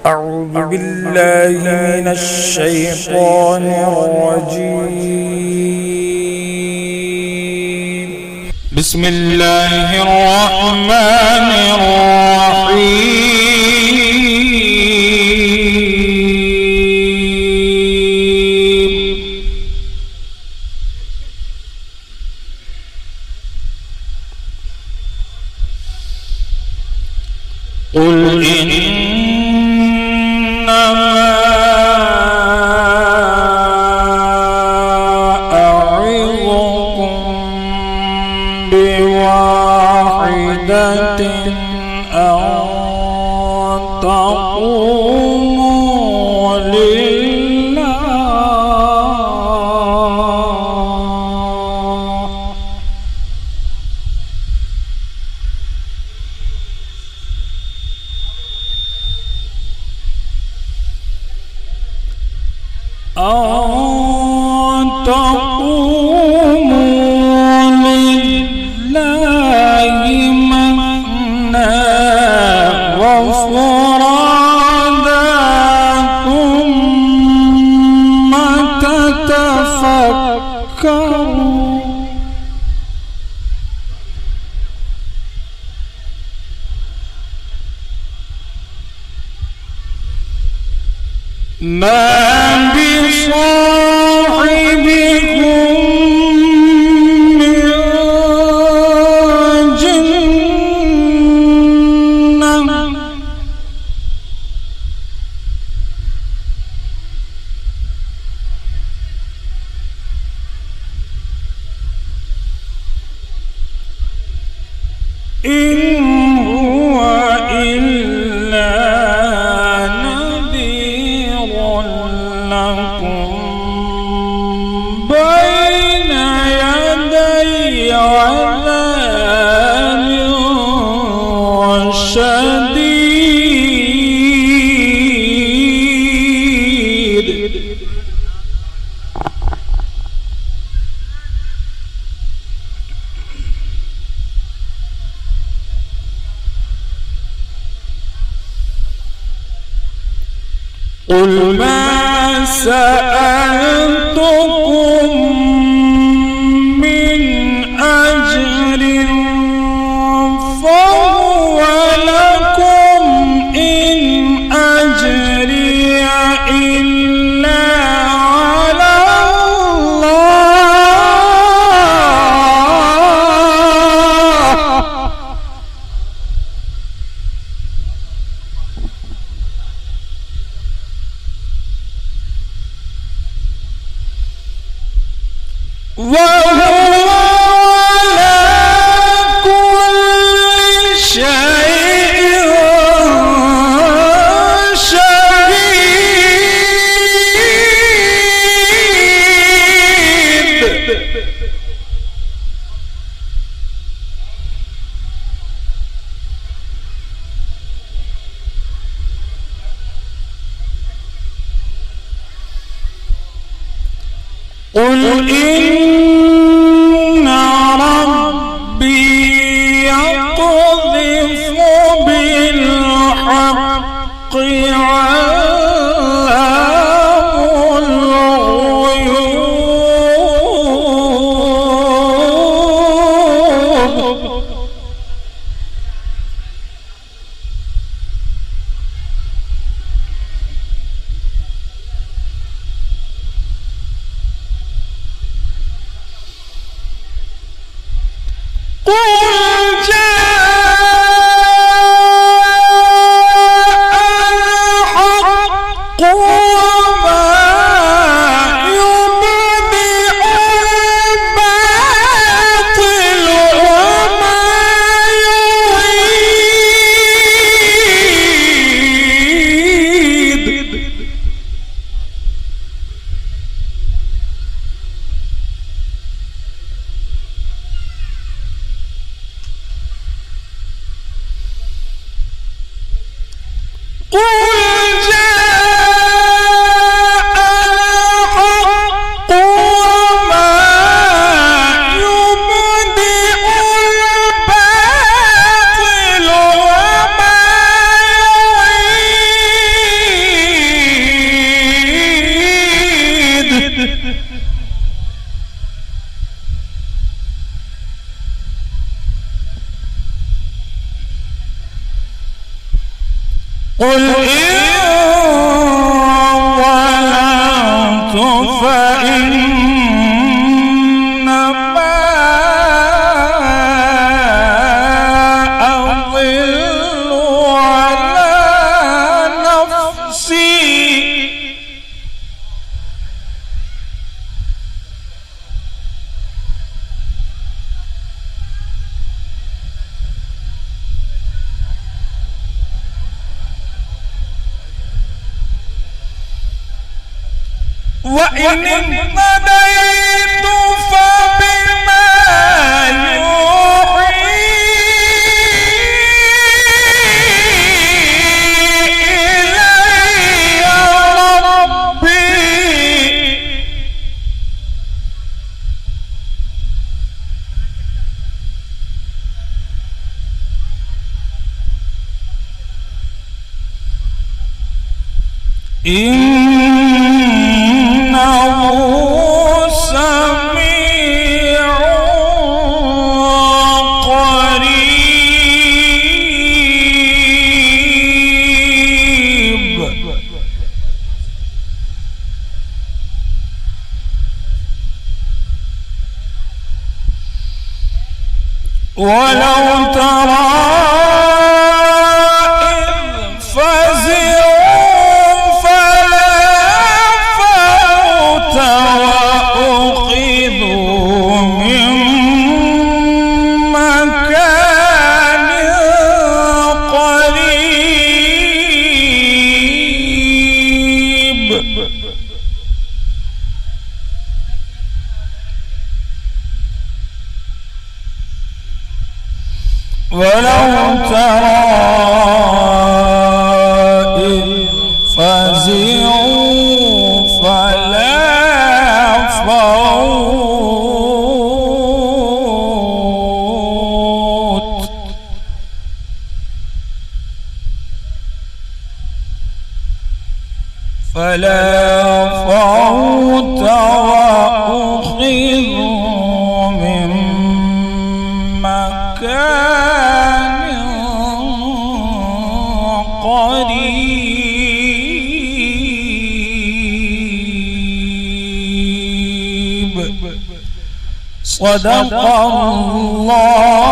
أعوذ بالله من الشيطان الرجيم. بسم الله الرحمن الرحيم. قل إنما أعظكم بواحدة أن تقوموا لله مثنى وفرادا ثم تتفكروا ما بصاحبكم من جنة إن هو إلا لكم بين يدي عذاب شديد. قل ما سألتكم من أجر فهو لكم إن أجري إلا على الله. وهو على كل شيء شهيد. قل إن ربي يقذف بالحق علام الغيوب. قل جاء الحق وإن اهتديت فبما يوحي إلي ربي ولو ترى إذ فزعوا فلا فوت وأخذوا من مكان قريب ولو ترى إذ فزعوا فلا فوت وأخذوا من مكان قريب صدق الله